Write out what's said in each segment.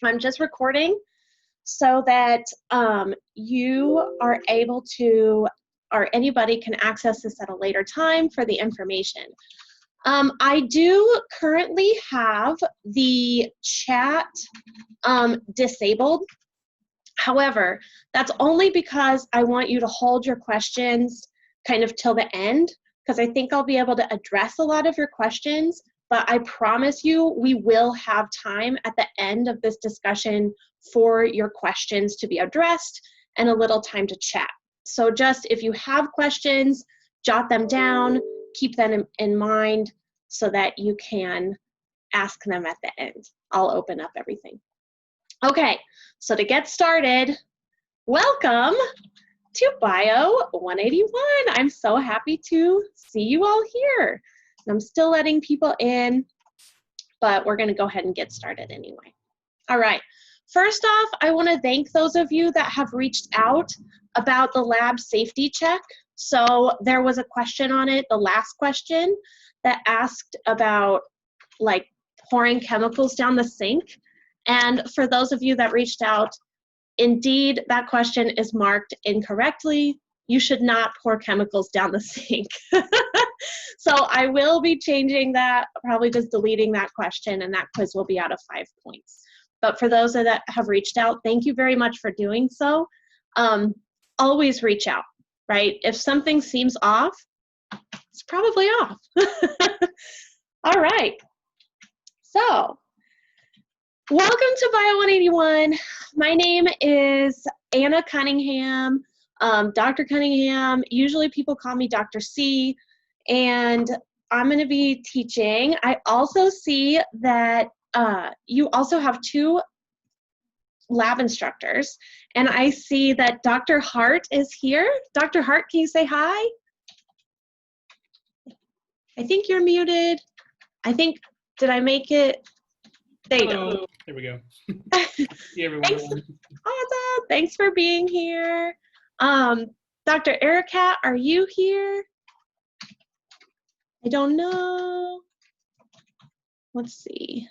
I'm just recording so that you are able to, or anybody can access this at a later time for the information. I do currently have the chat disabled. However, that's only because I want you to hold your questions kind of till the end, because I think I'll be able to address a lot of your questions, but I promise you we will have time at the end of this discussion for your questions to be addressed and a little time to chat. So just if you have questions, jot them down, keep them in mind so that you can ask them at the end. I'll open up everything. Okay, so to get started, welcome to Bio 181. I'm so happy to see you all here. I'm still letting people in, but we're going to go ahead and get started anyway. All right, first off, I want to thank those of you that have reached out about the lab safety check. So there was a question on it, the last question, that asked about like pouring chemicals down the sink. And for those of you that reached out, indeed, that question is marked incorrectly. You should not pour chemicals down the sink. So I will be changing that, probably just deleting that question, and that quiz will be out of 5 points. But for those that have reached out, thank you very much for doing so. Always reach out, right? If something seems off, it's probably off. All right. So, welcome to Bio 181. My name is Anna Cunningham, Dr. Cunningham. Usually people call me Dr. C, and I'm going to be teaching. I also see that you also have 2 lab instructors, and I see that Dr. Hart is here. Dr. Hart, can you say hi? I think you're muted. Did I make it? There you go. There we go. Hey, everyone. Awesome. Thanks for being here. Dr. Erica, are you here? I don't know. Let's see.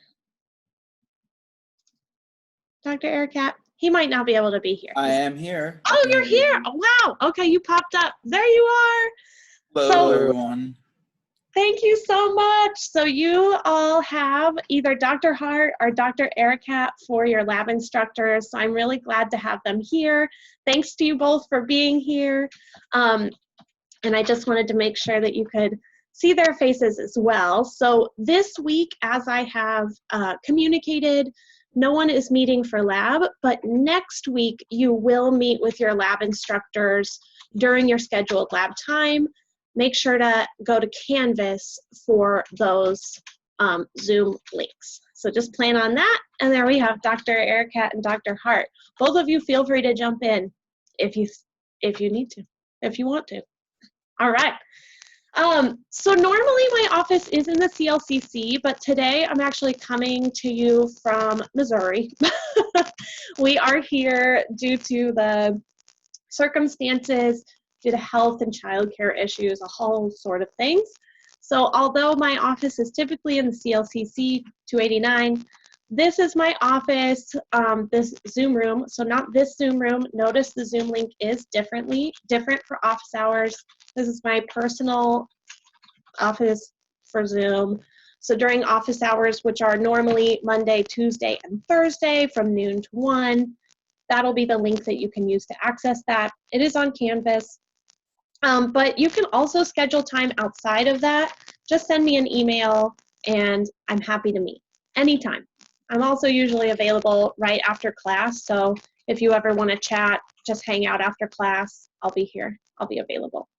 Dr. Erica, he might not be able to be here. I am here. Oh, you're here. Oh, wow. Okay, you popped up. There you are. Hello, everyone. Thank you so much. So you all have either Dr. Hart or Dr. Ericat for your lab instructors. So I'm really glad to have them here. Thanks to you both for being here. And I just wanted to make sure that you could see their faces as well. So this week, as I have communicated, no one is meeting for lab, but next week you will meet with your lab instructors during your scheduled lab time. Make sure to go to Canvas for those Zoom links. So just plan on that. And there we have Dr. Ericat and Dr. Hart. Both of you feel free to jump in if you need to, if you want to. All right. So normally my office is in the CLCC, but today I'm actually coming to you from Missouri. We are here due to the circumstances, due to health and childcare issues, a whole sort of things. So although my office is typically in the CLCC 289, this is my office, this Zoom room. So not this Zoom room. Notice the Zoom link is different for office hours. This is my personal office for Zoom. So during office hours, which are normally Monday, Tuesday, and Thursday from noon to 1, that'll be the link that you can use to access that. It is on Canvas. But you can also schedule time outside of that. Just send me an email and I'm happy to meet anytime. I'm also usually available right after class. So if you ever want to chat, just hang out after class, I'll be here. I'll be available.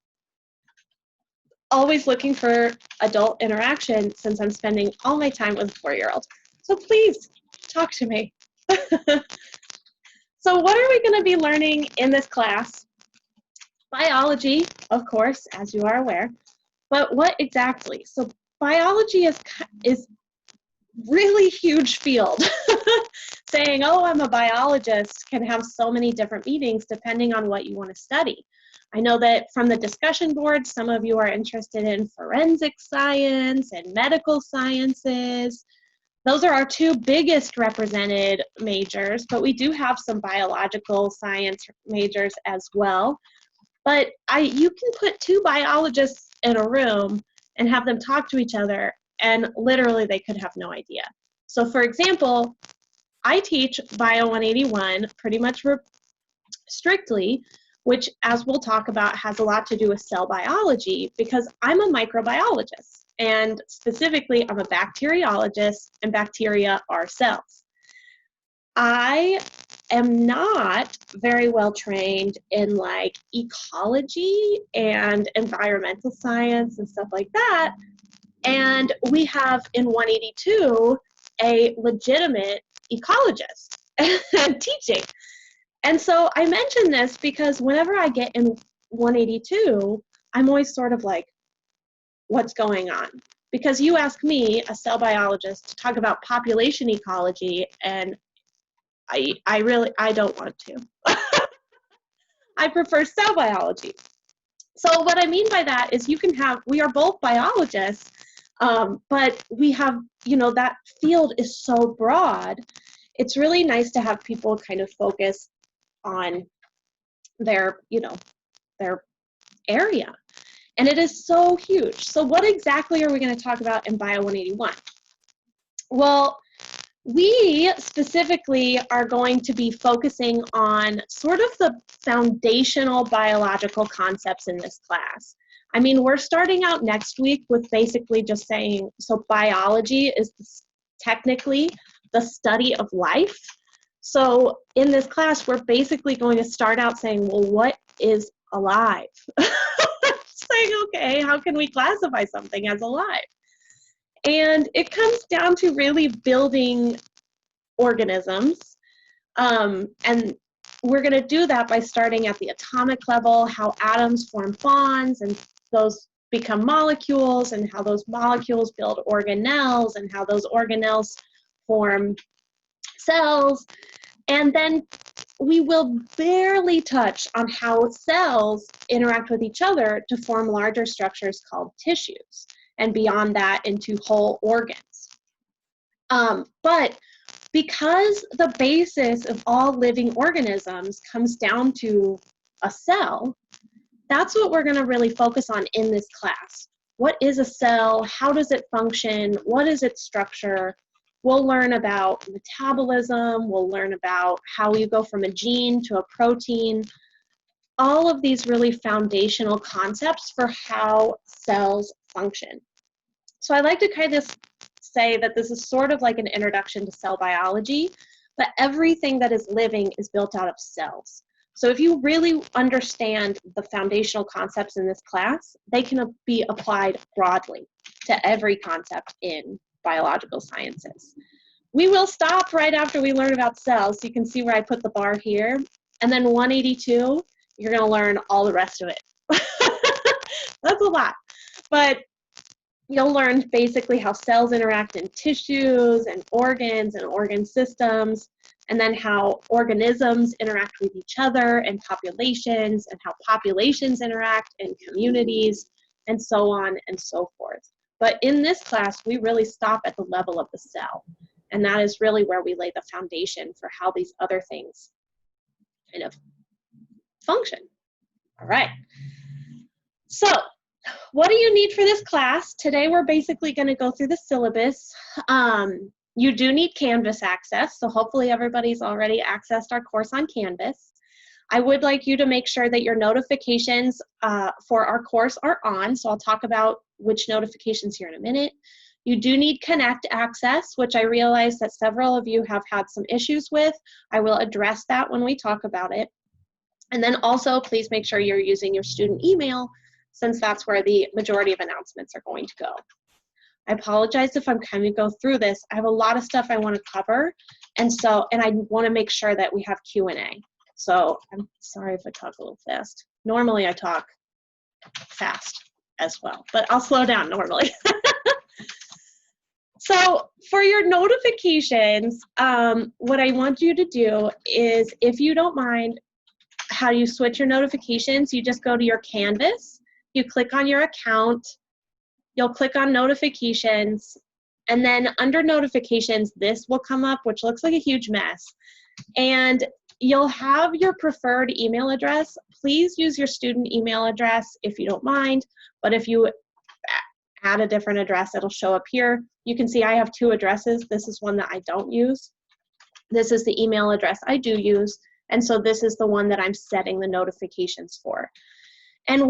Always looking for adult interaction since I'm spending all my time with a 4-year-old. So please talk to me. So what are we going to be learning in this class? Biology, of course, as you are aware, but what exactly? So biology is really huge field. Saying, oh, I'm a biologist can have so many different meanings depending on what you want to study. I know that from the discussion board, some of you are interested in forensic science and medical sciences. Those are our two biggest represented majors, but we do have some biological science majors as well. But you can put two biologists in a room and have them talk to each other, and literally they could have no idea. So for example, I teach Bio 181 pretty much strictly, which, as we'll talk about, has a lot to do with cell biology, because I'm a microbiologist, and specifically I'm a bacteriologist, and bacteria are cells. I am not very well trained in like ecology and environmental science and stuff like that, and we have in 182 a legitimate ecologist teaching. And so I mention this because whenever I get in 182, I'm always sort of like, what's going on? Because you ask me, a cell biologist, to talk about population ecology, and I don't want to. I prefer cell biology. So what I mean by that is we are both biologists, but we have, that field is so broad. It's really nice to have people kind of focus on their area. And it is so huge. So what exactly are we going to talk about in Bio 181? Well, we specifically are going to be focusing on sort of the foundational biological concepts in this class. I mean, we're starting out next week with basically just saying, so biology is technically the study of life. So in this class, we're basically going to start out saying, well, what is alive? Saying, okay, how can we classify something as alive? And it comes down to really building organisms. And we're going to do that by starting at the atomic level, how atoms form bonds, and those become molecules, and how those molecules build organelles, and how those organelles form cells. And then we will barely touch on how cells interact with each other to form larger structures called tissues, and beyond that into whole organs. But because the basis of all living organisms comes down to a cell, that's what we're going to really focus on in this class. What is a cell? How does it function? What is its structure? We'll learn about metabolism. We'll learn about how you go from a gene to a protein. All of these really foundational concepts for how cells function. So I like to kind of say that this is sort of like an introduction to cell biology, but everything that is living is built out of cells. So if you really understand the foundational concepts in this class, they can be applied broadly to every concept in biological sciences. We will stop right after we learn about cells. So you can see where I put the bar here. And then 182, you're going to learn all the rest of it. That's a lot. But you'll learn basically how cells interact in tissues and organ systems, and then how organisms interact with each other and populations, and how populations interact in communities, and so on and so forth. But in this class, we really stop at the level of the cell, and that is really where we lay the foundation for how these other things kind of function. All right. So what do you need for this class? Today we're basically going to go through the syllabus. You do need Canvas access, so hopefully everybody's already accessed our course on Canvas. I would like you to make sure that your notifications for our course are on, so I'll talk about which notifications here in a minute. You do need Connect access, which I realize that several of you have had some issues with. I will address that when we talk about it. And then also, please make sure you're using your student email, since that's where the majority of announcements are going to go. I apologize if I'm kind of go through this. I have a lot of stuff I want to cover, and I want to make sure that we have Q&A. So I'm sorry if I talk a little fast. Normally I talk fast as well, but I'll slow down normally. So for your notifications, what I want you to do is, if you don't mind, how you switch your notifications, you just go to your Canvas, you click on your account, you'll click on notifications, And then under notifications, this will come up, which looks like a huge mess. And you'll have your preferred email address. Please use your student email address if you don't mind, but if you add a different address, it'll show up here. You can see I have 2 addresses. This is one that I don't use. This is the email address I do use, and so this is the one that I'm setting the notifications for. And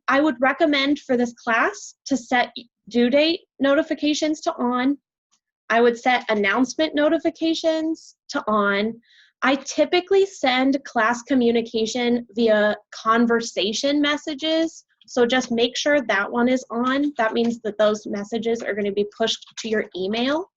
I would recommend for this class to set due date notifications to on. I would set announcement notifications to on. I typically send class communication via conversation messages, so just make sure that one is on. That means that those messages are going to be pushed to your email.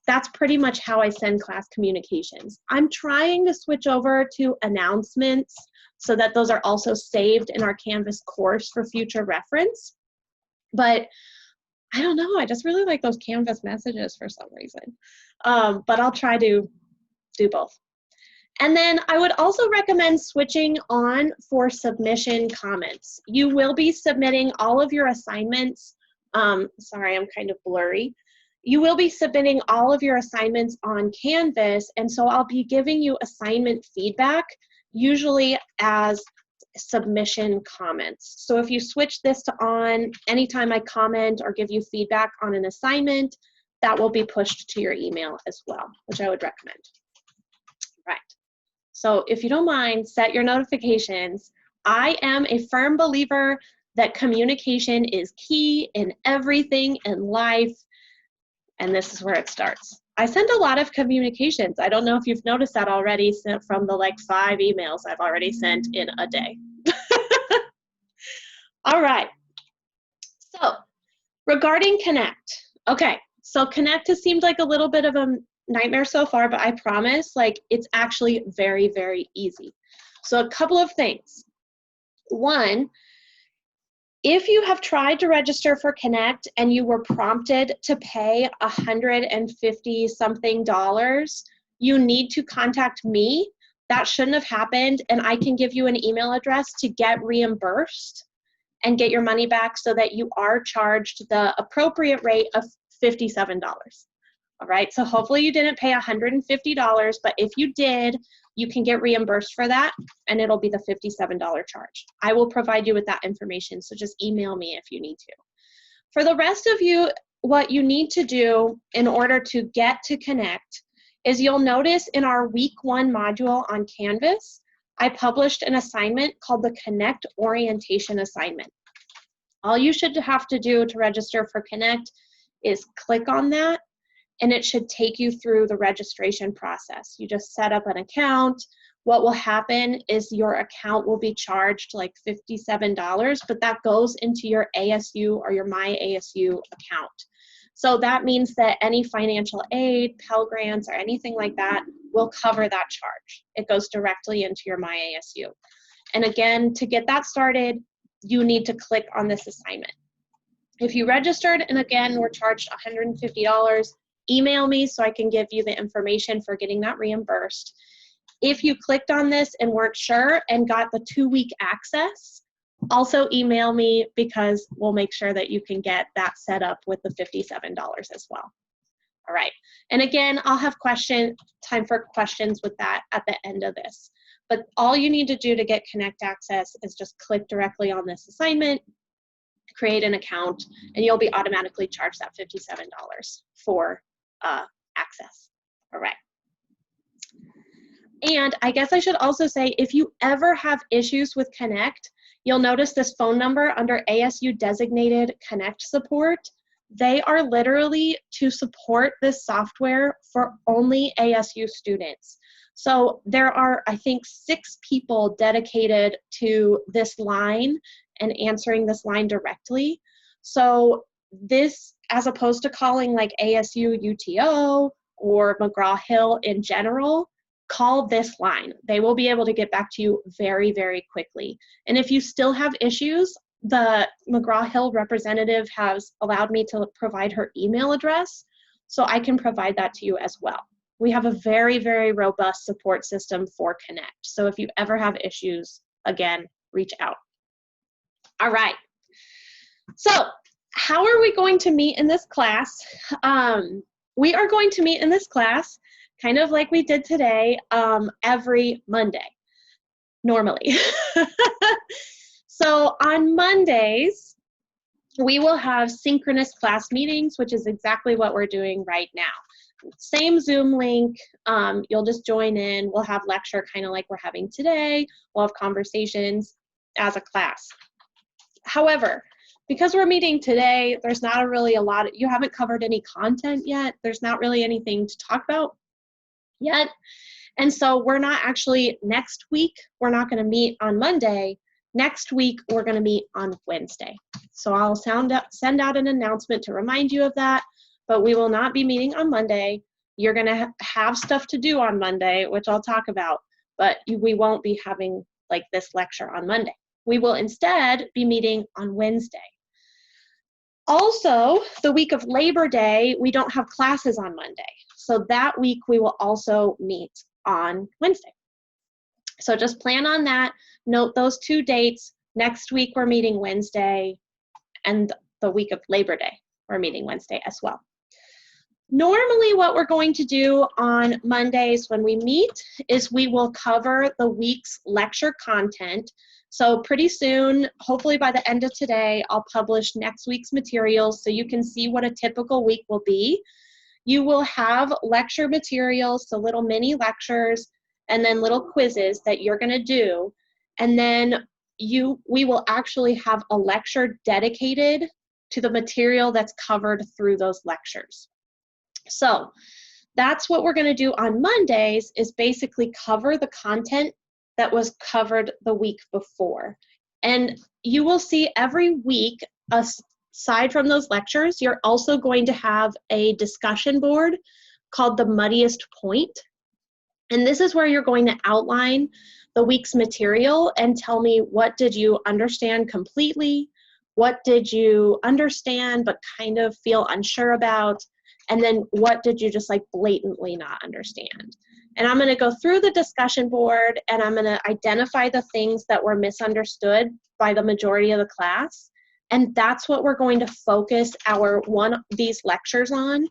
That's pretty much how I send class communications. I'm trying to switch over to announcements so that those are also saved in our Canvas course for future reference. But I don't know, I just really like those Canvas messages for some reason. But I'll try to do both. And then I would also recommend switching on for submission comments. You will be submitting all of your assignments. Sorry, I'm kind of blurry. You will be submitting all of your assignments on Canvas, and so I'll be giving you assignment feedback, usually as submission comments. So if you switch this to on, anytime I comment or give you feedback on an assignment, that will be pushed to your email as well, which I would recommend. Right. So if you don't mind, set your notifications. I am a firm believer that communication is key in everything in life. And this is where it starts. I send a lot of communications. I don't know if you've noticed that already from the like 5 emails I've already sent in a day. All right. So regarding Connect. Okay, so Connect has seemed like a little bit of a nightmare so far, but I promise like it's actually very, very easy. So a couple of things. One, if you have tried to register for Connect and you were prompted to pay $150 something, you need to contact me. That shouldn't have happened, and I can give you an email address to get reimbursed and get your money back so that you are charged the appropriate rate of $57. All right, so hopefully you didn't pay $150, but if you did, you can get reimbursed for that, and it'll be the $57 charge. I will provide you with that information, so just email me if you need to. For the rest of you, what you need to do in order to get to Connect is you'll notice in our week 1 module on Canvas, I published an assignment called the Connect Orientation Assignment. All you should have to do to register for Connect is click on that, and it should take you through the registration process. You just set up an account. What will happen is your account will be charged like $57, but that goes into your ASU or your My ASU account. So that means that any financial aid, Pell Grants, or anything like that will cover that charge. It goes directly into your My ASU. And again, to get that started, you need to click on this assignment. If you registered and again were charged $150, email me so I can give you the information for getting that reimbursed. If you clicked on this and weren't sure and got the 2-week access, also email me because we'll make sure that you can get that set up with the $57 as well. All right, and again, I'll have time for questions with that at the end of this. But all you need to do to get Connect access is just click directly on this assignment, create an account, and you'll be automatically charged that $57 for access. All right. And I guess I should also say, if you ever have issues with Connect, you'll notice this phone number under ASU designated Connect support. They are literally to support this software for only ASU students. So there are, I think, 6 people dedicated to this line and answering this line directly. So this, as opposed to calling like ASU UTO or McGraw-Hill in general, call this line. They will be able to get back to you very, very quickly. And if you still have issues, the McGraw-Hill representative has allowed me to provide her email address, so I can provide that to you as well. We have a very, very robust support system for Connect. So if you ever have issues, again, reach out. All right. So how are we going to meet in this class? We are going to meet in this class, kind of like we did today, every Monday, normally. So on Mondays, we will have synchronous class meetings, which is exactly what we're doing right now. Same Zoom link, you'll just join in, we'll have lecture kind of like we're having today, we'll have conversations as a class. However, because we're meeting today, there's not really a lot, you haven't covered any content yet, there's not really anything to talk about yet, and so we're not actually, next week, we're not gonna meet on Monday. Next week, we're going to meet on Wednesday. So I'll send out an announcement to remind you of that, but we will not be meeting on Monday. You're going to have stuff to do on Monday, which I'll talk about, but we won't be having like this lecture on Monday. We will instead be meeting on Wednesday. Also, the week of Labor Day, we don't have classes on Monday. So that week, we will also meet on Wednesday. So just plan on that. Note those 2 dates. Next week, we're meeting Wednesday, and the week of Labor Day, we're meeting Wednesday as well. Normally, what we're going to do on Mondays when we meet is we will cover the week's lecture content. So pretty soon, hopefully by the end of today, I'll publish next week's materials so you can see what a typical week will be. You will have lecture materials, so little mini lectures, and then little quizzes that you're going to do, and then we will actually have a lecture dedicated to the material that's covered through those lectures. So that's what we're going to do on Mondays, is basically cover the content that was covered the week before. And you will see every week, aside from those lectures, you're also going to have a discussion board called the Muddiest Point. And this is where you're going to outline the week's material and tell me, what did you understand completely? What did you understand but kind of feel unsure about? And then what did you just like blatantly not understand? And I'm going to go through the discussion board, and I'm going to identify the things that were misunderstood by the majority of the class. And that's what we're going to focus these lectures on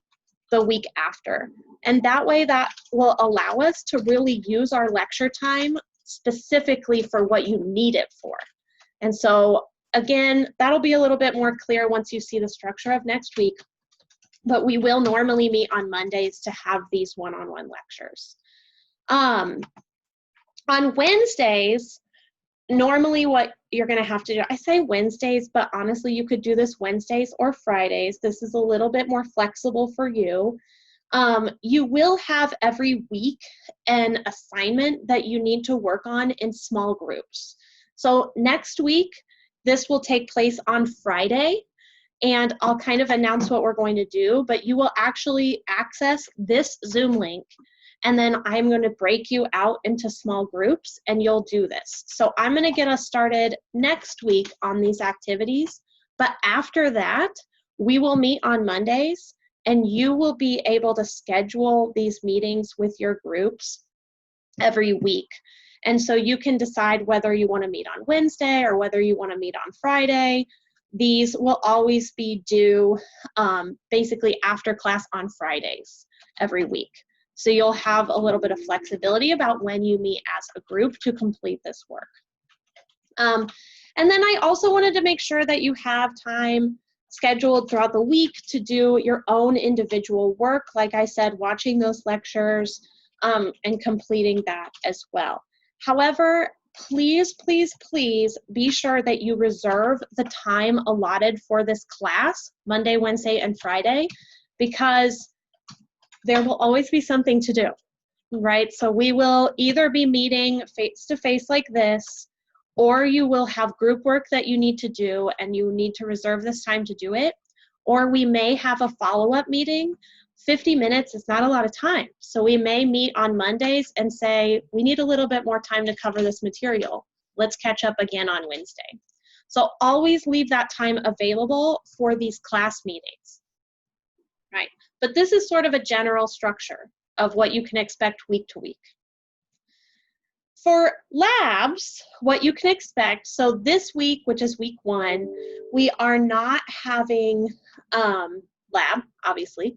the week after. And that way, that will allow us to really use our lecture time specifically for what you need it for. And so again, that'll be a little bit more clear once you see the structure of next week, but we will normally meet on Mondays to have these one-on-one lectures. On Wednesdays, normally what you're going to have to do, I say Wednesdays, but honestly, you could do this Wednesdays or Fridays. This is a little bit more flexible for you. You will have every week an assignment that you need to work on in small groups. So next week, this will take place on Friday, and I'll kind of announce what we're going to do, but you will actually access this Zoom link, and then I'm going to break you out into small groups, and you'll do this. So I'm going to get us started next week on these activities, but after that, we will meet on Mondays, and you will be able to schedule these meetings with your groups every week. And so you can decide whether you want to meet on Wednesday or whether you want to meet on Friday. These will always be due basically after class on Fridays every week. So you'll have a little bit of flexibility about when you meet as a group to complete this work. And then I also wanted to make sure that you have time scheduled throughout the week to do your own individual work. Like I said, watching those lectures and completing that as well. However, please, please, please be sure that you reserve the time allotted for this class, Monday, Wednesday, and Friday, because there will always be something to do, right? So we will either be meeting face-to-face like this, or you will have group work that you need to do and you need to reserve this time to do it, or we may have a follow-up meeting. 50 minutes is not a lot of time. So we may meet on Mondays and say, we need a little bit more time to cover this material. Let's catch up again on Wednesday. So always leave that time available for these class meetings, right? But this is sort of a general structure of what you can expect week to week. For labs, what you can expect, so this week, which is week 1, we are not having lab, obviously,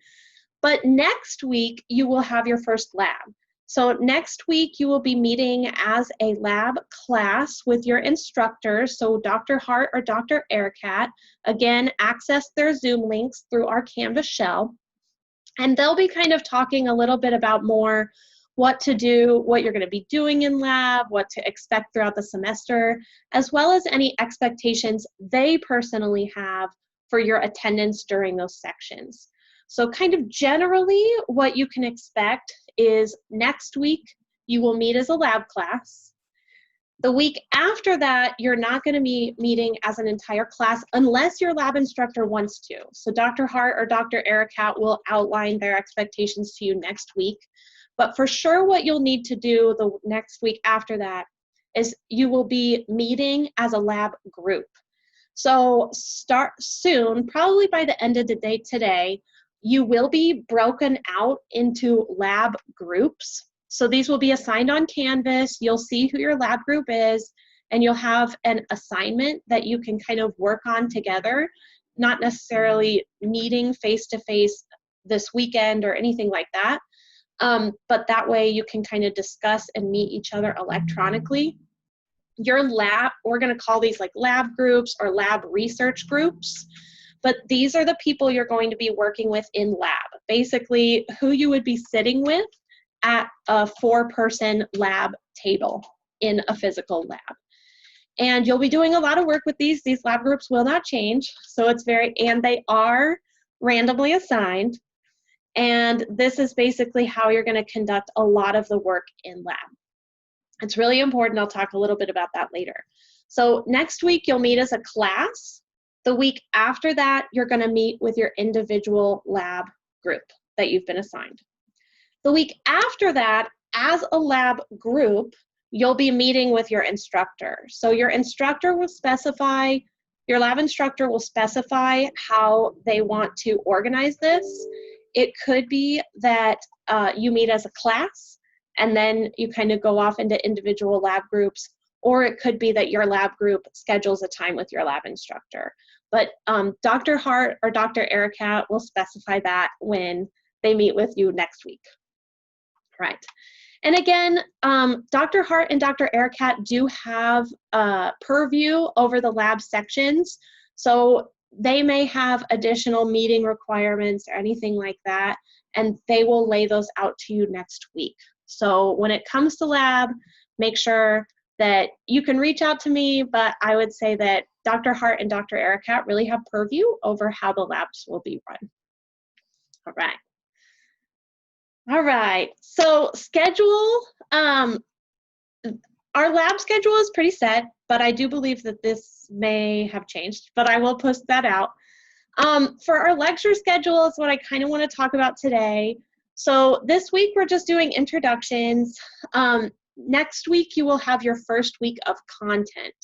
but next week you will have your first lab. So next week you will be meeting as a lab class with your instructors, so Dr. Hart or Dr. Ehrkat. Again, access their Zoom links through our Canvas shell, and they'll be kind of talking a little bit about more what to do, what you're going to be doing in lab, what to expect throughout the semester, as well as any expectations they personally have for your attendance during those sections. So kind of generally what you can expect is next week you will meet as a lab class. The week after that, you're not going to be meeting as an entire class unless your lab instructor wants to. So Dr. Hart or Dr. Ehrkat will outline their expectations to you next week. But for sure, what you'll need to do the next week after that is you will be meeting as a lab group. So start soon, probably by the end of the day today, you will be broken out into lab groups. So these will be assigned on Canvas. You'll see who your lab group is, and you'll have an assignment that you can kind of work on together, not necessarily meeting face-to-face this weekend or anything like that. But that way you can kind of discuss and meet each other electronically. Your lab, we're going to call these like lab groups or lab research groups, but these are the people you're going to be working with in lab. Basically, who you would be sitting with at a 4-person lab table in a physical lab. And you'll be doing a lot of work with these. These lab groups will not change, so it's and they are randomly assigned. And this is basically how you're going to conduct a lot of the work in lab. It's really important. I'll talk a little bit about that later. So next week, you'll meet as a class. The week after that, you're going to meet with your individual lab group that you've been assigned. The week after that, as a lab group, you'll be meeting with your instructor. So your instructor will specify, your lab instructor will specify how they want to organize this. It could be that you meet as a class, and then you kind of go off into individual lab groups, or it could be that your lab group schedules a time with your lab instructor. But Dr. Hart or Dr. Ehrkat will specify that when they meet with you next week. Right. And again, Dr. Hart and Dr. Ehrkat do have purview over the lab sections, so they may have additional meeting requirements or anything like that, and they will lay those out to you next week. So when it comes to lab, make sure that you can reach out to me, but I would say that Dr. Hart and Dr. Ehrkat really have purview over how the labs will be run. All right. All right, so schedule, our lab schedule is pretty set, but I do believe that this may have changed, but I will post that out. For our lecture schedule is what I kind of want to talk about today. So this week we're just doing introductions. Next week you will have your first week of content.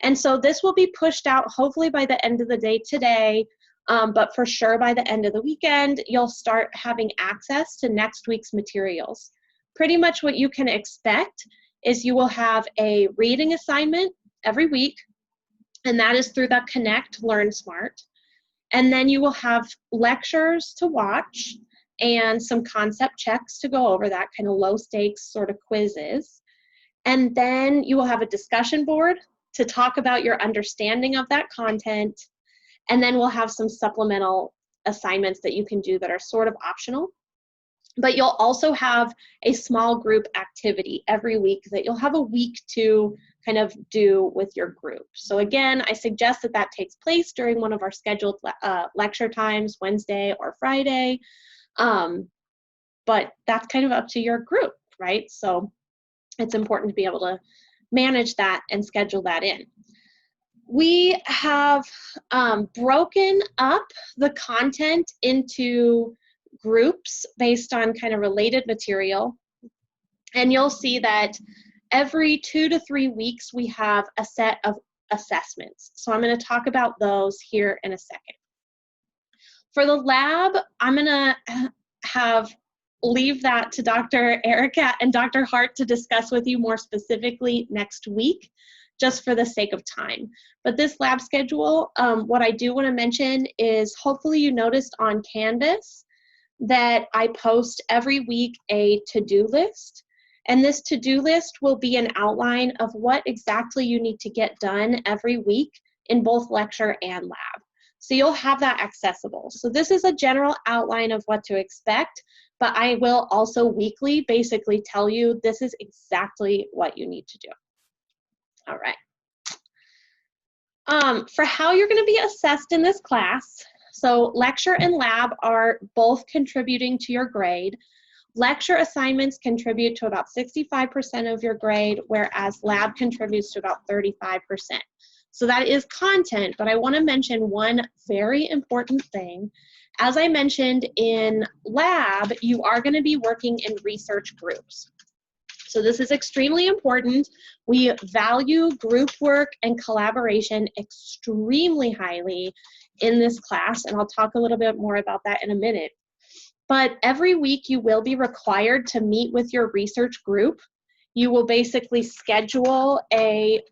And so this will be pushed out hopefully by the end of the day today. But for sure by the end of the weekend, you'll start having access to next week's materials. Pretty much what you can expect is you will have a reading assignment every week, and that is through the Connect Learn Smart. And then you will have lectures to watch and some concept checks to go over, that kind of low stakes sort of quizzes. And then you will have a discussion board to talk about your understanding of that content. And then we'll have some supplemental assignments that you can do that are sort of optional. But you'll also have a small group activity every week that you'll have a week to kind of do with your group. So again, I suggest that that takes place during one of our scheduled lecture times, Wednesday or Friday. But that's kind of up to your group, right? So it's important to be able to manage that and schedule that in. We have broken up the content into groups based on kind of related material. And you'll see that every 2 to 3 weeks, we have a set of assessments. So I'm going to talk about those here in a second. For the lab, I'm going to have leave that to Dr. Erica and Dr. Hart to discuss with you more specifically next week, just for the sake of time. But this lab schedule, what I do want to mention is hopefully you noticed on Canvas that I post every week a to-do list. And this to-do list will be an outline of what exactly you need to get done every week in both lecture and lab. So you'll have that accessible. So this is a general outline of what to expect, but I will also weekly basically tell you this is exactly what you need to do. All right. For how you're going to be assessed in this class, so lecture and lab are both contributing to your grade. Lecture assignments contribute to about 65% of your grade, whereas lab contributes to about 35%. So that is content, but I want to mention one very important thing. As I mentioned in lab, you are going to be working in research groups. So this is extremely important. We value group work and collaboration extremely highly in this class, and I'll talk a little bit more about that in a minute. But every week you will be required to meet with your research group. You will basically schedule a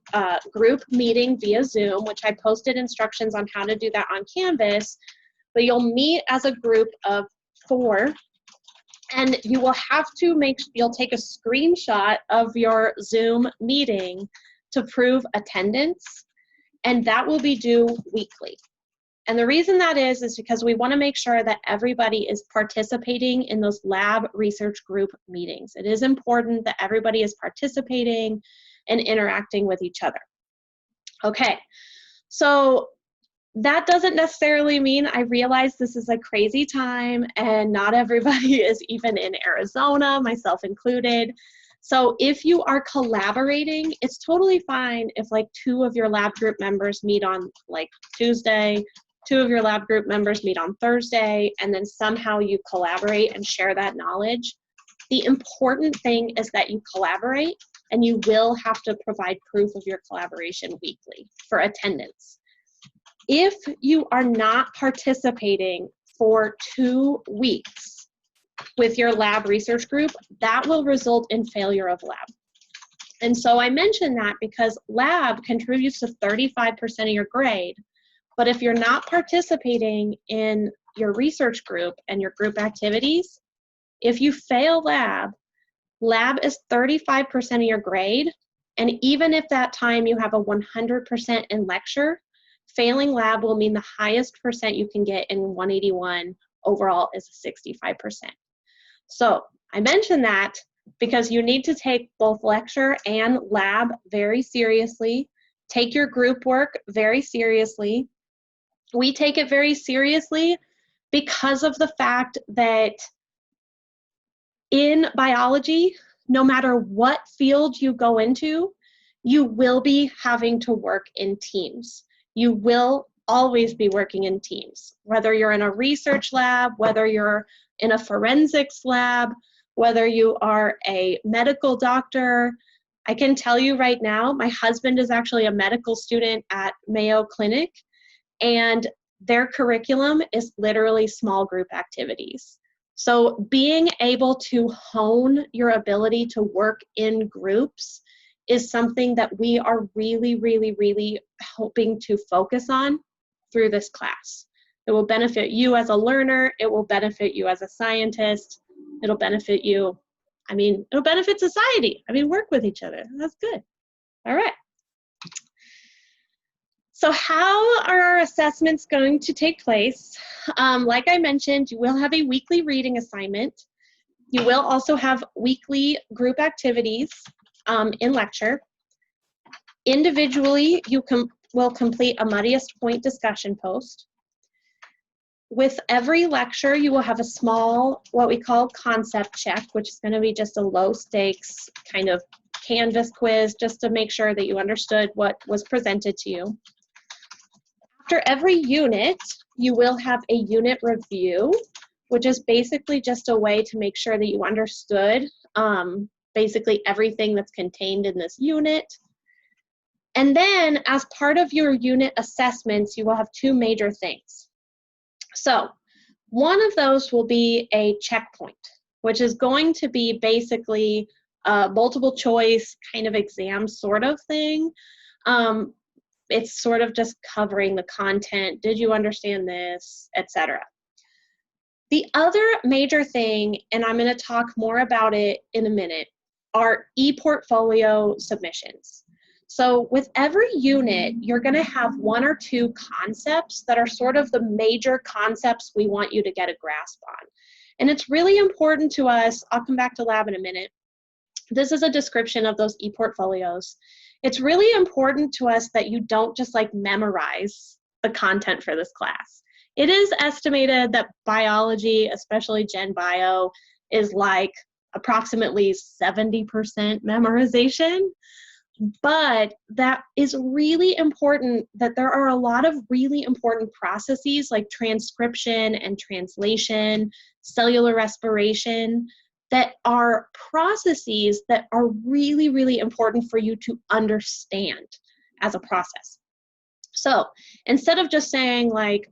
group meeting via Zoom, which I posted instructions on how to do that on Canvas, but you'll meet as a group of 4, and you will have to you'll take a screenshot of your Zoom meeting to prove attendance, and that will be due weekly. And the reason that is because we want to make sure that everybody is participating in those lab research group meetings. It is important that everybody is participating and interacting with each other. Okay, so that doesn't necessarily mean, I realize this is a crazy time and not everybody is even in Arizona, myself included. So if you are collaborating, it's totally fine if like 2 of your lab group members meet on like Tuesday, 2 of your lab group members meet on Thursday, and then somehow you collaborate and share that knowledge. The important thing is that you collaborate, and you will have to provide proof of your collaboration weekly for attendance. If you are not participating for 2 weeks with your lab research group, that will result in failure of lab. And so I mention that because lab contributes to 35% of your grade, but if you're not participating in your research group and your group activities, if you fail lab, lab is 35% of your grade, and even if that time you have a 100% in lecture, failing lab will mean the highest percent you can get in 181 overall is 65%. So I mention that because you need to take both lecture and lab very seriously. Take your group work very seriously. We take it very seriously because of the fact that in biology, no matter what field you go into, you will be having to work in teams. You will always be working in teams, whether you're in a research lab, whether you're in a forensics lab, whether you are a medical doctor. I can tell you right now, my husband is actually a medical student at Mayo Clinic, and their curriculum is literally small group activities. So being able to hone your ability to work in groups is something that we are really, really, really hoping to focus on through this class. It will benefit you as a learner. It will benefit you as a scientist. It'll benefit you. I mean, it'll benefit society. I mean, work with each other. That's good. All right. So how are our assessments going to take place? Like I mentioned, you will have a weekly reading assignment. You will also have weekly group activities in lecture. Individually, you will complete a muddiest point discussion post. With every lecture, you will have a small, what we call concept check, which is going to be just a low stakes kind of Canvas quiz, just to make sure that you understood what was presented to you. After every unit, you will have a unit review, which is basically just a way to make sure that you understood basically everything that's contained in this unit. And then as part of your unit assessments, you will have 2 major things. So one of those will be a checkpoint. which is going to be basically a multiple choice kind of exam sort of thing. It's sort of just covering the content. Did you understand this, etc. The other major thing, and I'm going to talk more about it in a minute, are e-portfolio submissions. So with every unit, you're going to have one or two concepts that are sort of the major concepts we want you to get a grasp on. And it's really important to us, I'll come back to lab in a minute. This is a description of those e-portfolios. It's really important to us that you don't just like memorize the content for this class. It is estimated that biology, especially Gen Bio, is like approximately 70% memorization. But that is really important, that there are a lot of really important processes like transcription and translation, cellular respiration, that are processes that are really, really important for you to understand as a process. So instead of just saying like,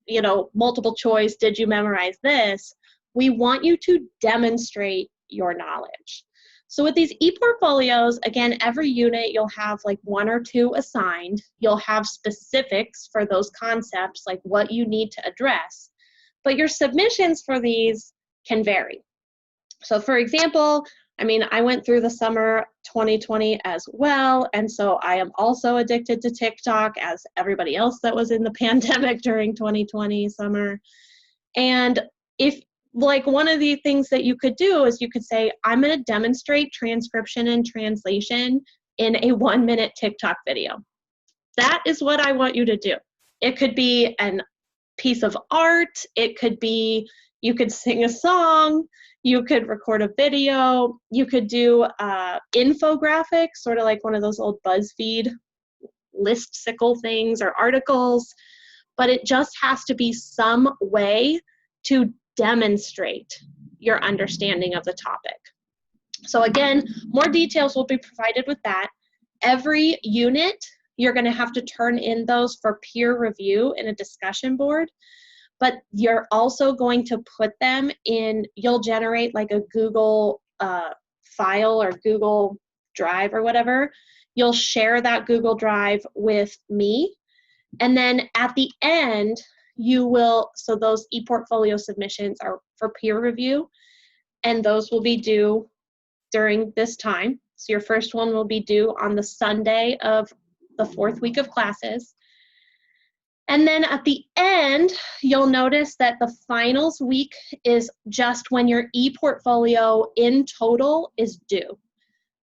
you know, multiple choice, did you memorize this? We want you to demonstrate your knowledge. So with these e-portfolios, again, every unit you'll have like one or two assigned. You'll have specifics for those concepts, like what you need to address. But your submissions for these can vary. So for example, I mean, I went through the summer 2020 as well, and so I am also addicted to TikTok as everybody else that was in the pandemic during 2020 summer. And if like one of the things that you could do is you could say, I'm going to demonstrate transcription and translation in a 1-minute TikTok video. That is what I want you to do. It could be a piece of art. It could be, you could sing a song. You could record a video. You could do infographics, sort of like one of those old BuzzFeed listicle things or articles. But it just has to be some way to demonstrate your understanding of the topic. So again, more details will be provided with that. Every unit, you're going to have to turn in those for peer review in a discussion board, but you're also going to put them in, you'll generate like a Google file or Google Drive or whatever. You'll share that Google Drive with me. And then at the end, you will, so those e-portfolio submissions are for peer review, and those will be due during this time. So your first one will be due on the Sunday of the 4th week of classes. And then at the end, you'll notice that the finals week is just when your e-portfolio in total is due.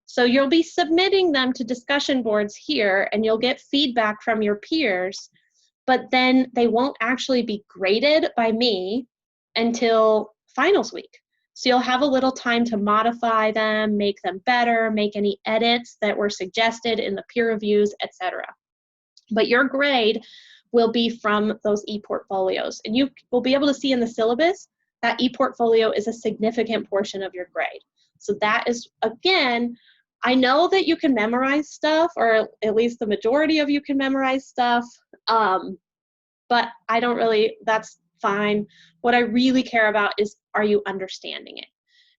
So you'll be submitting them to discussion boards here, and you'll get feedback from your peers, but then they won't actually be graded by me until finals week. So you'll have a little time to modify them, make them better, make any edits that were suggested in the peer reviews, etc. But your grade will be from those e-portfolios. And you will be able to see in the syllabus that e-portfolio is a significant portion of your grade. So that is, again, I know that you can memorize stuff, or at least the majority of you can memorize stuff, but I don't really, that's fine. What I really care about is, are you understanding it?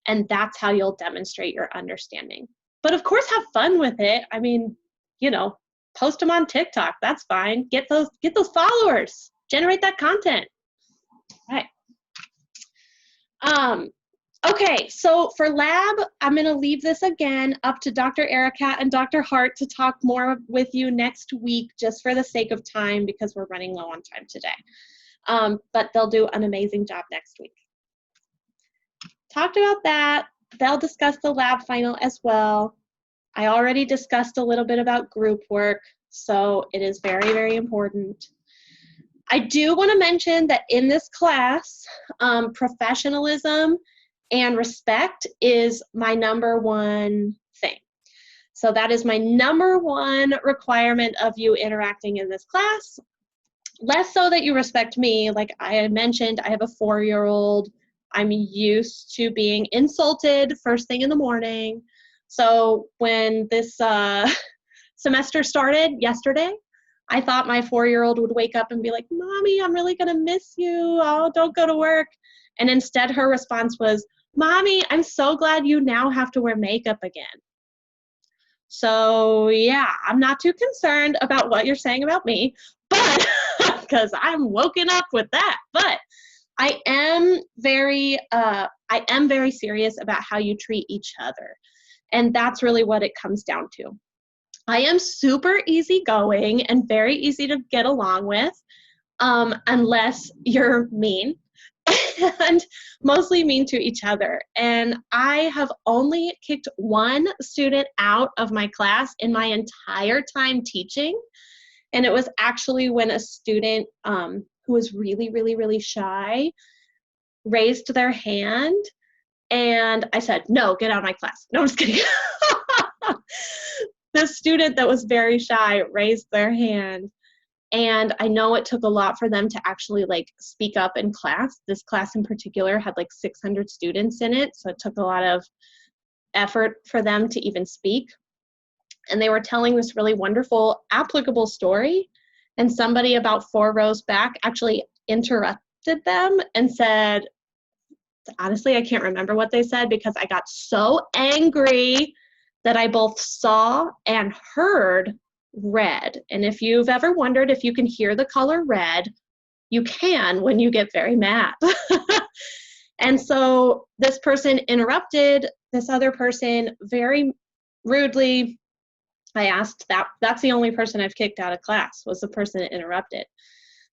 And that's how you'll demonstrate your understanding. But of course, have fun with it. I mean, you know, post them on TikTok. That's fine. Get those followers. Generate that content. All right. Okay, so for lab, I'm going to leave this again up to Dr. Erica and Dr. Hart to talk more with you next week, just for the sake of time, because we're running low on time today. But they'll do an amazing job next week. Talked about that. They'll discuss the lab final as well. I already discussed a little bit about group work, so it is very, very important. I do want to mention that in this class, professionalism and respect is my #1 thing. So that is my #1 requirement of you interacting in this class. Less so that you respect me. Like I had mentioned, I have a 4-year-old. I'm used to being insulted first thing in the morning. So when this semester started yesterday, I thought my 4-year-old would wake up and be like, "Mommy, I'm really gonna miss you. Oh, don't go to work." And instead her response was, Mommy, I'm so glad you now have to wear makeup again. So yeah, I'm not too concerned about what you're saying about me, but because I'm woken up with that. But I am very serious about how you treat each other. And that's really what it comes down to. I am super easygoing and very easy to get along with, unless you're mean and mostly mean to each other. And I have only kicked one student out of my class in my entire time teaching. And it was actually when a student who was really, really, really shy raised their hand. And I said, no, get out of my class. No, I'm just kidding. The student that was very shy raised their hand. And I know it took a lot for them to actually like speak up in class. This class in particular had like 600 students in it. So it took a lot of effort for them to even speak. And they were telling this really wonderful, applicable story. And somebody about 4 rows back actually interrupted them and said, honestly, I can't remember what they said because I got so angry that I both saw and heard red. And if you've ever wondered if you can hear the color red, you can when you get very mad. And so this person interrupted this other person very rudely. I asked that's the only person I've kicked out of class, was the person that interrupted.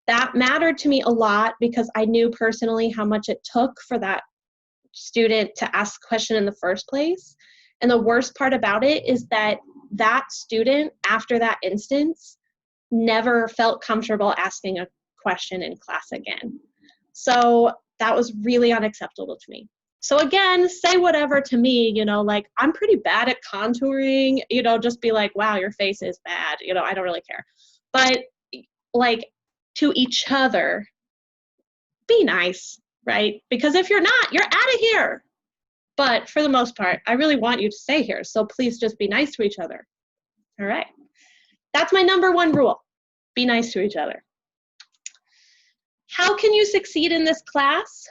That mattered to me a lot because I knew personally how much it took for that student to ask the question in the first place. And the worst part about it is that that student, after that instance, never felt comfortable asking a question in class again. So that was really unacceptable to me. So again, say whatever to me, you know, like I'm pretty bad at contouring, you know, just be like, wow, your face is bad. You know, I don't really care. But like to each other, be nice, right? Because if you're not, you're out of here. But for the most part, I really want you to stay here. So please just be nice to each other. All right. That's my number 1 rule. Be nice to each other. How can you succeed in this class?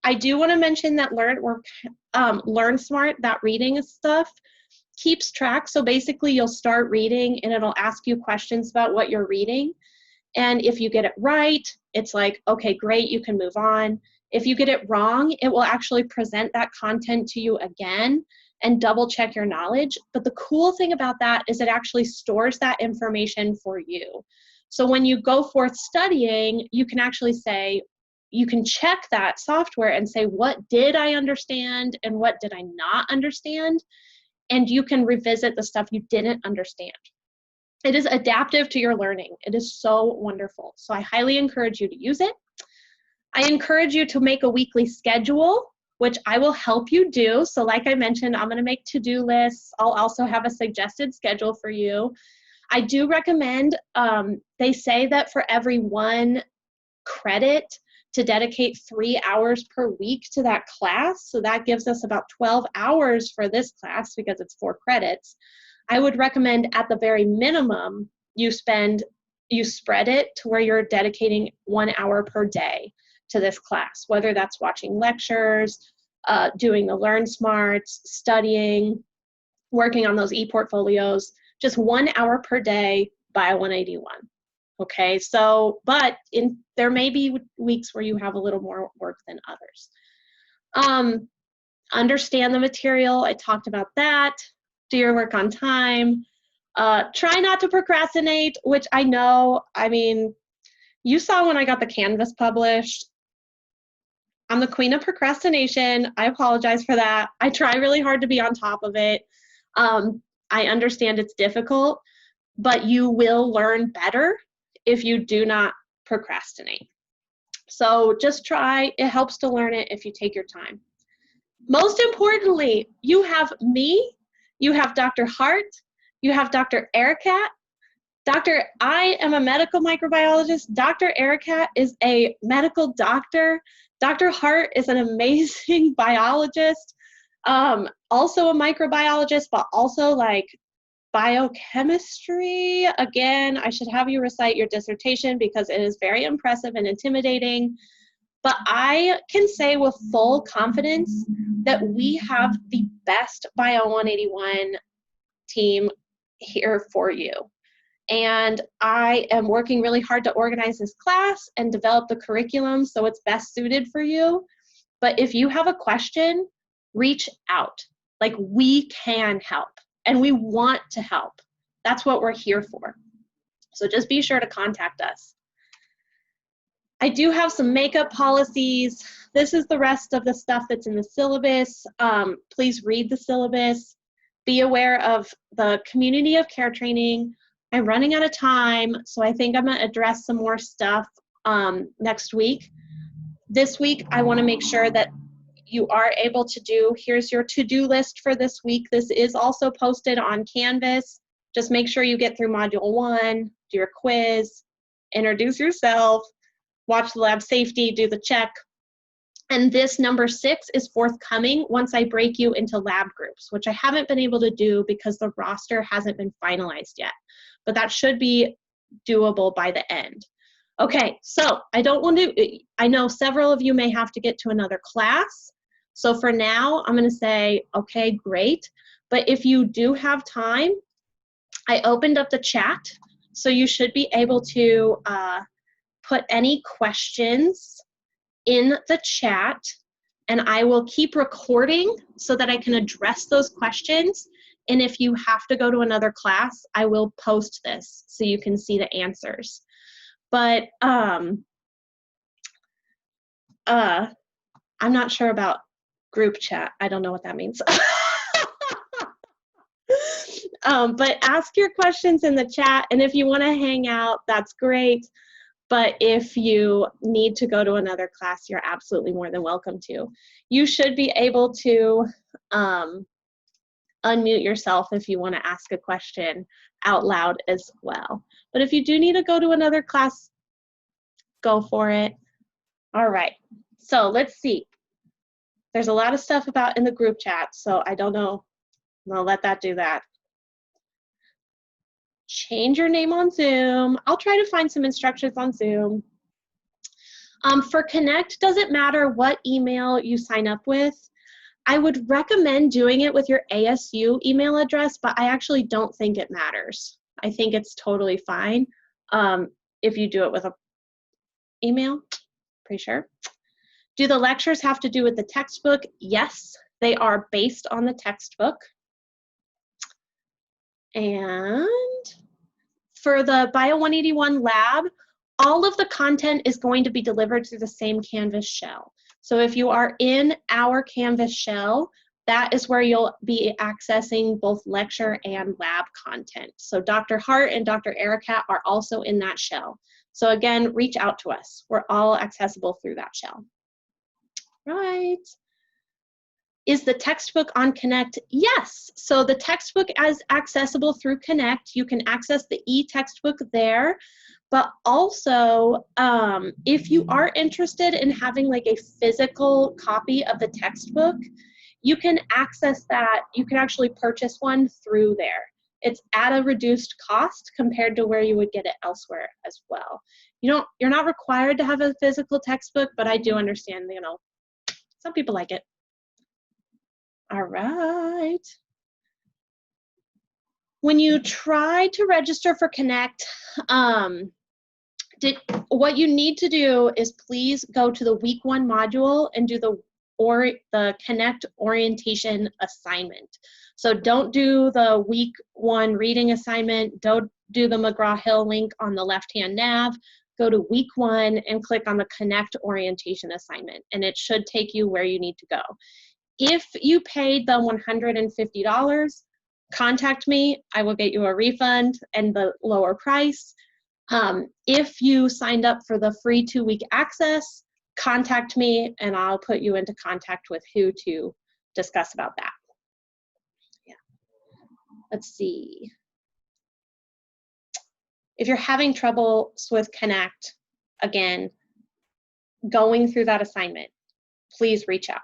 I do want to mention that Learn Smart, that reading stuff, keeps track. So basically you'll start reading and it'll ask you questions about what you're reading. And if you get it right, it's like, okay, great, you can move on. If you get it wrong, it will actually present that content to you again and double check your knowledge. But the cool thing about that is it actually stores that information for you. So when you go forth studying, you can actually say, you can check that software and say, what did I understand and what did I not understand? And you can revisit the stuff you didn't understand. It is adaptive to your learning. It is so wonderful. So I highly encourage you to use it. I encourage you to make a weekly schedule, which I will help you do. So like I mentioned, I'm going to make to-do lists. I'll also have a suggested schedule for you. I do recommend, they say that for every 1 credit to dedicate 3 hours per week to that class. So that gives us about 12 hours for this class because it's 4 credits. I would recommend at the very minimum, you spread it to where you're dedicating 1 hour per day to this class, whether that's watching lectures, doing the Learn Smarts, studying, working on those e-portfolios, just 1 hour per day by 181. Okay, so, but there may be weeks where you have a little more work than others. Understand the material, I talked about that. Do your work on time. Try not to procrastinate, which I know, I mean, you saw when I got the Canvas published. I'm the queen of procrastination. I apologize for that. I try really hard to be on top of it. I understand it's difficult, but you will learn better if you do not procrastinate. So just try. It helps to learn it if you take your time. Most importantly, you have me, you have Dr. Hart, you have Dr. Ericat. I am a medical microbiologist. Dr. Ericat is a medical doctor. Dr. Hart is an amazing biologist, also a microbiologist, but also like biochemistry. Again, I should have you recite your dissertation because it is very impressive and intimidating. but I can say with full confidence that we have the best Bio 181 team here for you. And I am working really hard to organize this class and develop the curriculum so it's best suited for you. But if you have a question, reach out. Like, we can help and we want to help. That's what we're here for. So just be sure to contact us. I do have some makeup policies. This is the rest of the stuff that's in the syllabus. Please read the syllabus. Be aware of the community of care training. I'm running out of time, so I think I'm gonna address some more stuff next week. This week, I wanna make sure that you are able to do, here's your to-do list for this week. This is also posted on Canvas. Just make sure you get through module 1, do your quiz, introduce yourself, watch the lab safety, do the check. And this number 6 is forthcoming once I break you into lab groups, which I haven't been able to do because the roster hasn't been finalized yet. But that should be doable by the end. Okay, so I know several of you may have to get to another class. So for now, I'm gonna say, okay, great. But if you do have time, I opened up the chat. So you should be able to put any questions in the chat, and I will keep recording so that I can address those questions. And if you have to go to another class, I will post this so you can see the answers. But I'm not sure about group chat. I don't know what that means. But ask your questions in the chat, and if you want to hang out, that's great. But if you need to go to another class, you're absolutely more than welcome to. You should be able to unmute yourself if you want to ask a question out loud as well. But if you do need to go to another class, go for it. All right, so let's see. There's a lot of stuff about in the group chat, so I don't know. I'll let that do that. Change your name on Zoom. I'll try to find some instructions on Zoom. For Connect, doesn't matter what email you sign up with. I would recommend doing it with your ASU email address, but I actually don't think it matters. I think it's totally fine if you do it with an email, pretty sure. Do the lectures have to do with the textbook? Yes, they are based on the textbook. And for the Bio 181 lab, all of the content is going to be delivered through the same Canvas shell. So if you are in our Canvas shell, that is where you'll be accessing both lecture and lab content. So Dr. Hart and Dr. Ericat are also in that shell. So again, reach out to us. We're all accessible through that shell. Right. Is the textbook on Connect? Yes. So the textbook is accessible through Connect. You can access the e-textbook there. But also, if you are interested in having like a physical copy of the textbook, you can access that. You can actually purchase one through there. It's at a reduced cost compared to where you would get it elsewhere as well. You're not required to have a physical textbook, but I do understand, you know, some people like it. All right. When you try to register for Connect, what you need to do is please go to the week 1 module and do the Connect orientation assignment. So don't do the week 1 reading assignment. Don't do the McGraw-Hill link on the left-hand nav. Go to week 1 and click on the Connect orientation assignment, and it should take you where you need to go. If you paid the $150, contact me. I will get you a refund and the lower price. If you signed up for the free 2-week access, contact me and I'll put you into contact with who to discuss about that. Yeah. Let's see. If you're having trouble with Connect, again, going through that assignment, please reach out.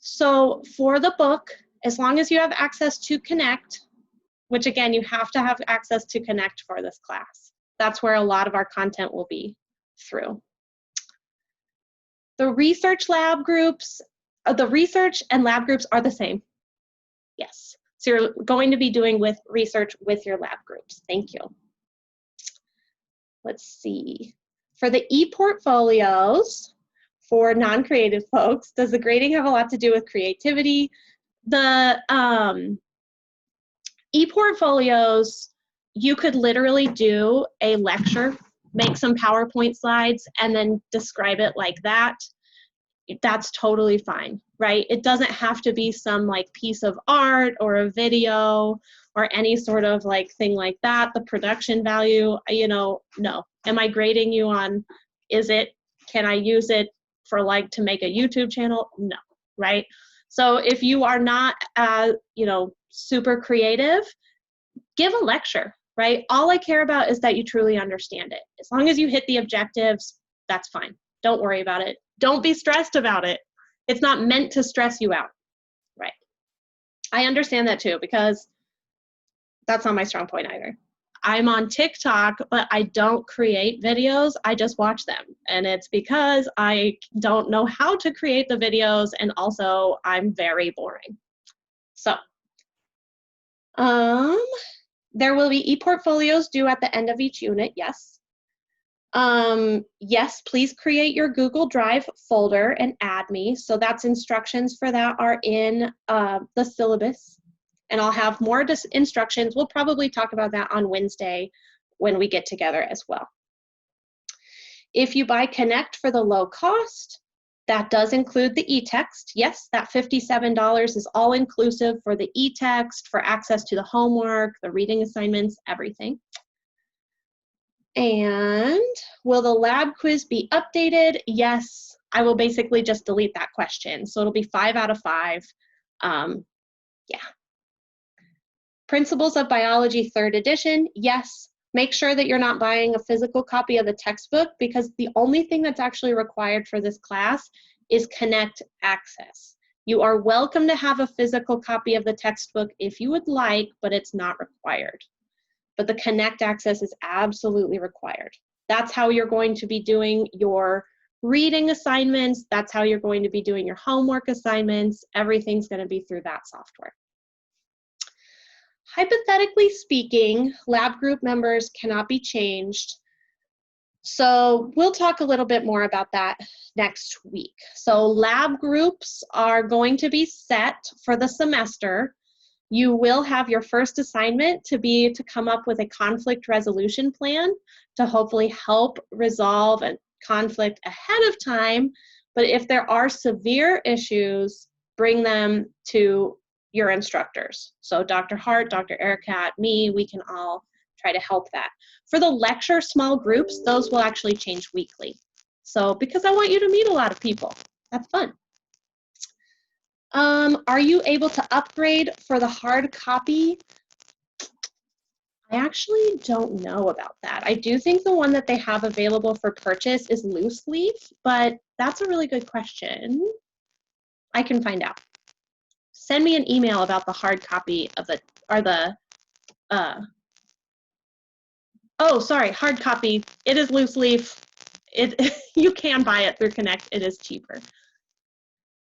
So for the book, as long as you have access to Connect, which again, you have to have access to Connect for this class. That's where a lot of our content will be through. The research lab groups, the research and lab groups are the same. Yes, so you're going to be doing with research with your lab groups. Thank you. Let's see. For the e-portfolios, for non-creative folks, does the grading have a lot to do with creativity? The e-portfolios, you could literally do a lecture, make some PowerPoint slides, and then describe it like that. That's totally fine, right? It doesn't have to be some like piece of art or a video or any sort of like thing like that. The production value, you know, no. Am I grading you on, can I use it for like to make a YouTube channel? No, right? So if you are not, you know, super creative, give a lecture, right? All I care about is that you truly understand it. As long as you hit the objectives, that's fine. Don't worry about it. Don't be stressed about it. It's not meant to stress you out, right? I understand that too, because that's not my strong point either. I'm on TikTok, but I don't create videos. I just watch them. And it's because I don't know how to create the videos, and also I'm very boring. So, there will be e-portfolios due at the end of each unit, yes. Yes, please create your Google Drive folder and add me. So that's instructions for that are in the syllabus. And I'll have more instructions. We'll probably talk about that on Wednesday when we get together as well. If you buy Connect for the low cost, that does include the e-text. Yes, that $57 is all inclusive for the e-text, for access to the homework, the reading assignments, everything. And will the lab quiz be updated? Yes, I will basically just delete that question. So it'll be 5 out of 5. Yeah. Principles of Biology 3rd edition, yes. Make sure that you're not buying a physical copy of the textbook, because the only thing that's actually required for this class is Connect access. You are welcome to have a physical copy of the textbook if you would like, but it's not required. But the Connect access is absolutely required. That's how you're going to be doing your reading assignments. That's how you're going to be doing your homework assignments. Everything's going to be through that software. Hypothetically speaking, lab group members cannot be changed. So we'll talk a little bit more about that next week. So lab groups are going to be set for the semester. You will have your first assignment to be to come up with a conflict resolution plan to hopefully help resolve a conflict ahead of time. But if there are severe issues, bring them to your instructors. So Dr. Hart, Dr. Ericat, me, we can all try to help that. For the lecture small groups, those will actually change weekly. So because I want you to meet a lot of people. That's fun. Are you able to upgrade for the hard copy? I actually don't know about that. I do think the one that they have available for purchase is loose leaf, but that's a really good question. I can find out. Send me an email about the hard copy of the, or the, oh, sorry, hard copy. It is loose leaf. You can buy it through Connect. It is cheaper.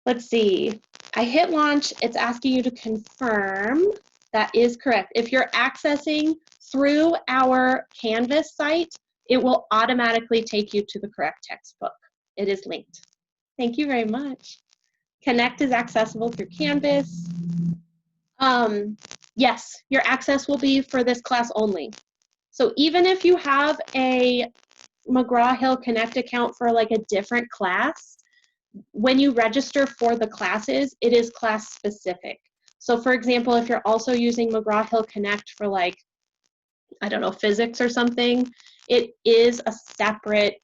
Let's see. I hit launch. It's asking you to confirm. That is correct. If you're accessing through our Canvas site, it will automatically take you to the correct textbook. It is linked. Thank you very much. Connect is accessible through Canvas. Yes, your access will be for this class only. So even if you have a McGraw-Hill Connect account for like a different class, when you register for the classes, it is class specific. So for example, if you're also using McGraw-Hill Connect for like, I don't know, physics or something, it is a separate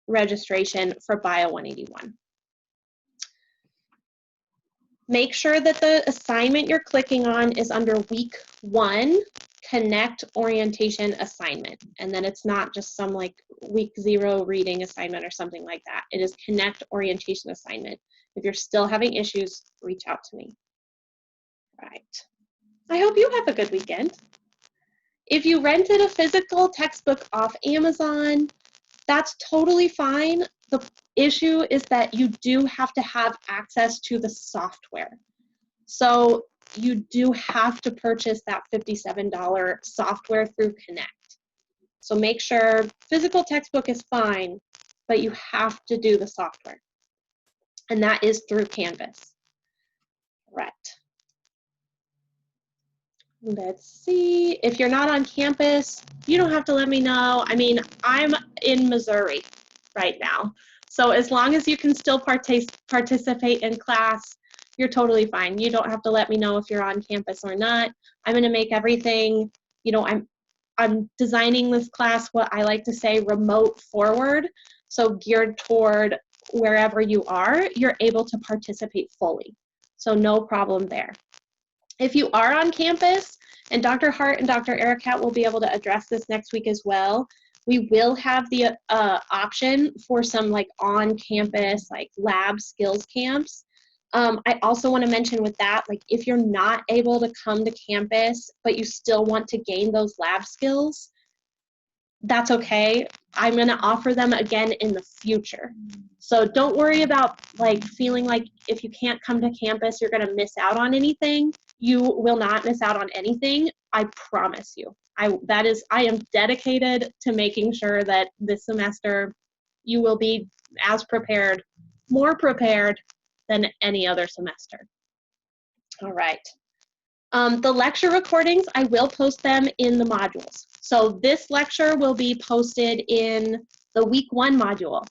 registration for Bio 181. Make sure that the assignment you're clicking on is under week 1, Connect orientation assignment. And then it's not just some like week 0 reading assignment or something like that. It is Connect orientation assignment. If you're still having issues, reach out to me. Right. I hope you have a good weekend. If you rented a physical textbook off Amazon, that's totally fine. The issue is that you do have to have access to the software. So you do have to purchase that $57 software through Connect. So make sure physical textbook is fine, but you have to do the software. And that is through Canvas. Right. Let's see. If you're not on campus, you don't have to let me know. I mean, I'm in Missouri right now. So as long as you can still participate in class, you're totally fine. You don't have to let me know if you're on campus or not. I'm going to make everything, you know, I'm designing this class what I like to say remote forward, so geared toward wherever you are, you're able to participate fully. So no problem there. If you are on campus, and Dr. Hart and Dr. Ericat will be able to address this next week as well, we will have the option for some like on-campus like lab skills camps. I also want to mention with that, like if you're not able to come to campus, but you still want to gain those lab skills, that's okay. I'm going to offer them again in the future. So don't worry about like feeling like if you can't come to campus, you're going to miss out on anything. You will not miss out on anything. I promise you. I am dedicated to making sure that this semester you will be as prepared, more prepared than any other semester. All right. The lecture recordings, I will post them in the modules. So this lecture will be posted in the week 1 module.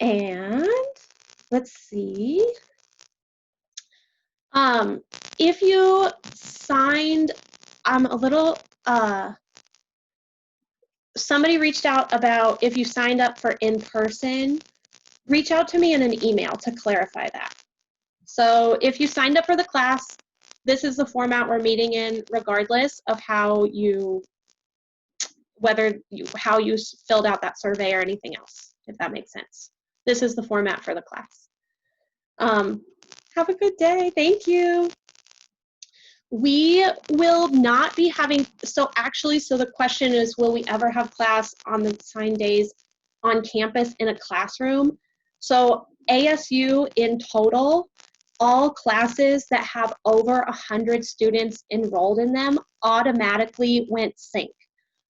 And let's see. If you signed, I'm a little, somebody reached out about if you signed up for in-person, reach out to me in an email to clarify that. So if you signed up for the class, this is the format we're meeting in regardless of how you, how you filled out that survey or anything else, if that makes sense. This is the format for the class. Have a good day. Thank you. We will not be having, so the question is, will we ever have class on the assigned days on campus in a classroom? So ASU in total, all classes that have over 100 students enrolled in them automatically went sync.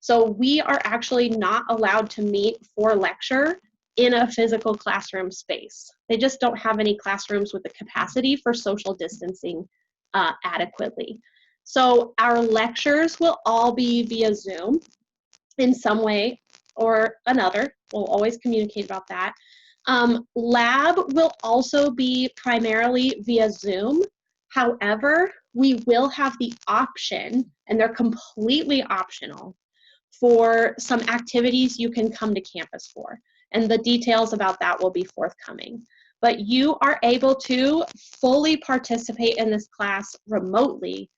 So we are actually not allowed to meet for lecture in a physical classroom space. They just don't have any classrooms with the capacity for social distancing adequately. So our lectures will all be via Zoom in some way or another. We'll always communicate about that. Lab will also be primarily via Zoom. However, we will have the option, and they're completely optional, for some activities you can come to campus for. And the details about that will be forthcoming. But you are able to fully participate in this class remotely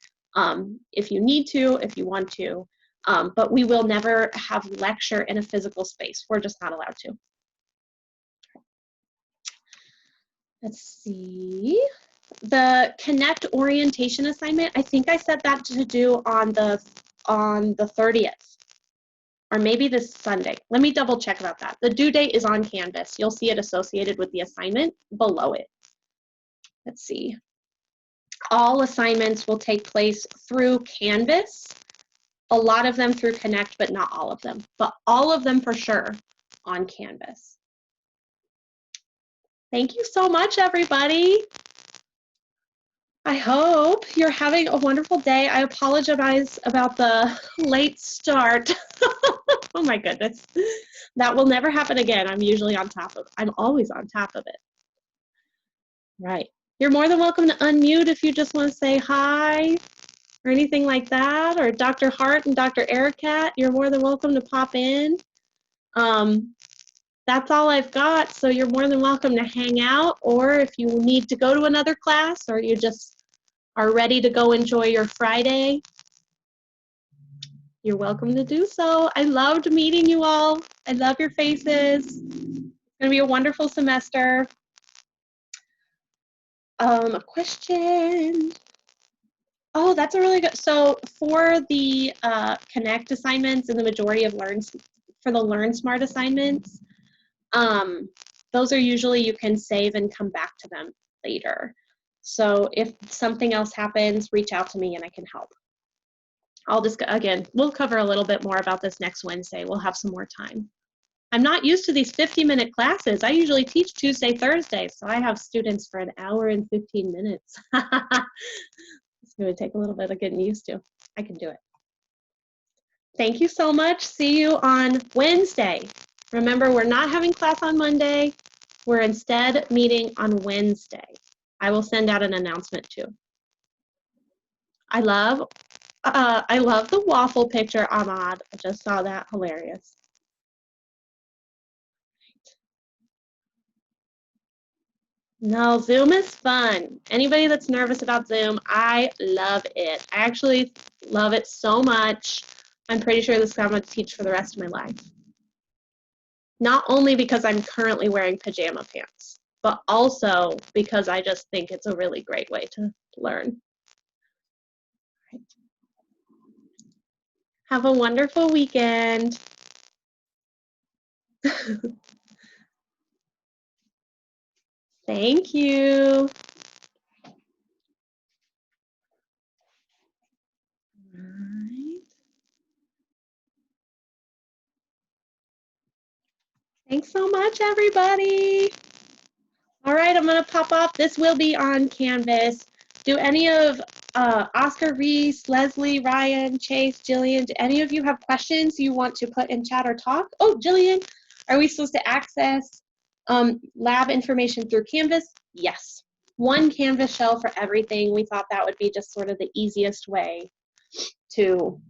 if you need to, if you want to. But we will never have lecture in a physical space. We're just not allowed to. Let's see. The Connect orientation assignment, I think I set that to do on the 30th. Or maybe this Sunday. Let me double check about that. The due date is on Canvas. You'll see it associated with the assignment below it. Let's see. All assignments will take place through Canvas. A lot of them through Connect, but not all of them. But all of them for sure on Canvas. Thank you so much, everybody. I hope you're having a wonderful day. I apologize about the late start. Oh my goodness. That will never happen again. I'm usually on top of it. I'm always on top of it. Right. You're more than welcome to unmute if you just want to say hi or anything like that. Or Dr. Hart and Dr. Ericat, you're more than welcome to pop in. That's all I've got. So you're more than welcome to hang out, or if you need to go to another class or you just are ready to go enjoy your Friday, you're welcome to do so. I loved meeting you all. I love your faces. It's gonna be a wonderful semester. A question. Oh, that's a really good, so for the Connect assignments and the majority of for the Learn Smart assignments, those are usually you can save and come back to them later. So if something else happens, reach out to me and I can help. I'll just, again, we'll cover a little bit more about this next Wednesday. We'll have some more time. I'm not used to these 50-minute classes. I usually teach Tuesday, Thursday, so I have students for an hour and 15 minutes. It's going to take a little bit of getting used to. I can do it. Thank you so much. See you on Wednesday. Remember, we're not having class on Monday. We're instead meeting on Wednesday. I will send out an announcement too. I love the waffle picture, Ahmad. I just saw that. Hilarious. No, Zoom is fun. Anybody that's nervous about Zoom, I love it. I actually love it so much. I'm pretty sure this is what I'm going to teach for the rest of my life. Not only because I'm currently wearing pajama pants, but also because I just think it's a really great way to learn. Right. Have a wonderful weekend. Thank you. Right. Thanks so much, everybody. All right, I'm going to pop off. This will be on Canvas. Do any of Oscar, Reese, Leslie, Ryan, Chase, Jillian, do any of you have questions you want to put in chat or talk? Oh, Jillian, are we supposed to access lab information through Canvas? Yes. One Canvas shell for everything. We thought that would be just sort of the easiest way to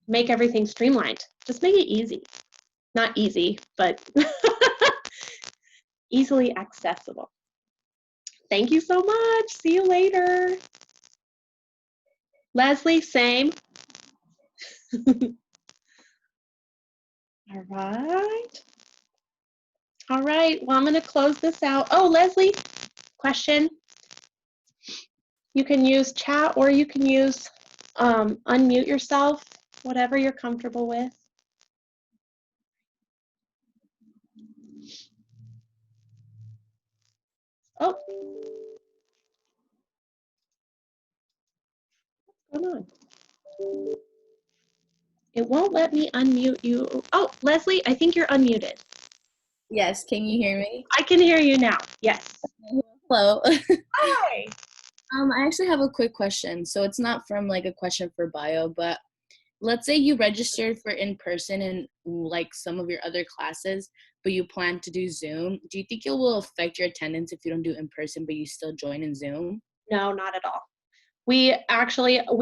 make everything streamlined. Just make it easy. Not easy, but easily accessible. Thank you so much. See you later. Leslie, same. All right. All right, well, I'm going to close this out. Oh, Leslie, question. You can use chat or you can use unmute yourself, whatever you're comfortable with. Oh. What's going on? It won't let me unmute you. Oh, Leslie, I think you're unmuted. Yes, can you hear me? I can hear you now, yes. Hello. Hi. I actually have a quick question. So it's not from like a question for bio, but let's say you registered for in-person in like some of your other classes, but you plan to do Zoom. Do you think it will affect your attendance if you don't do in-person, but you still join in Zoom? No, not at all. We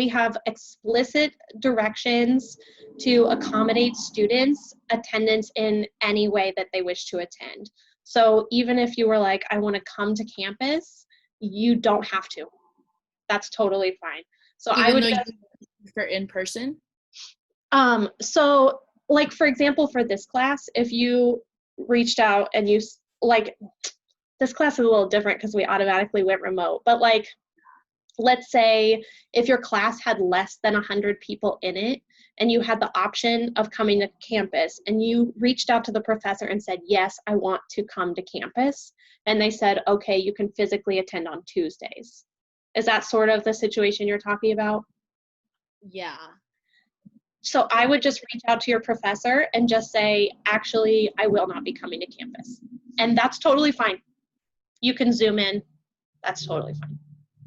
have explicit directions to accommodate students' attendance in any way that they wish to attend. So even if you were like, I want to come to campus, you don't have to. That's totally fine. So Even I would though just, you for in-person? so like for example, for this class, if you reached out and you like, this class is a little different because we automatically went remote, but like, let's say if your class had less than 100 people in it and you had the option of coming to campus and you reached out to the professor and said, yes, I want to come to campus. And they said, okay, you can physically attend on Tuesdays. Is that sort of the situation you're talking about? Yeah. So I would just reach out to your professor and just say, actually, I will not be coming to campus. And that's totally fine. You can Zoom in. That's totally fine.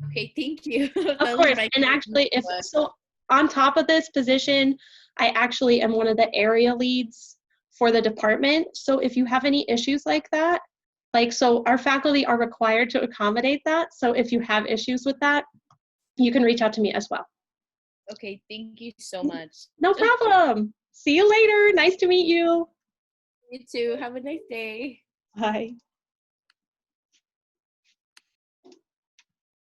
Okay, thank you. Of course, and actually, if so, on top of this position, I actually am one of the area leads for the department. So if you have any issues like that, so our faculty are required to accommodate that. So if you have issues with that, you can reach out to me as well. Okay, thank you so much. No problem. See you later. Nice to meet you. You too. Have a nice day. Bye.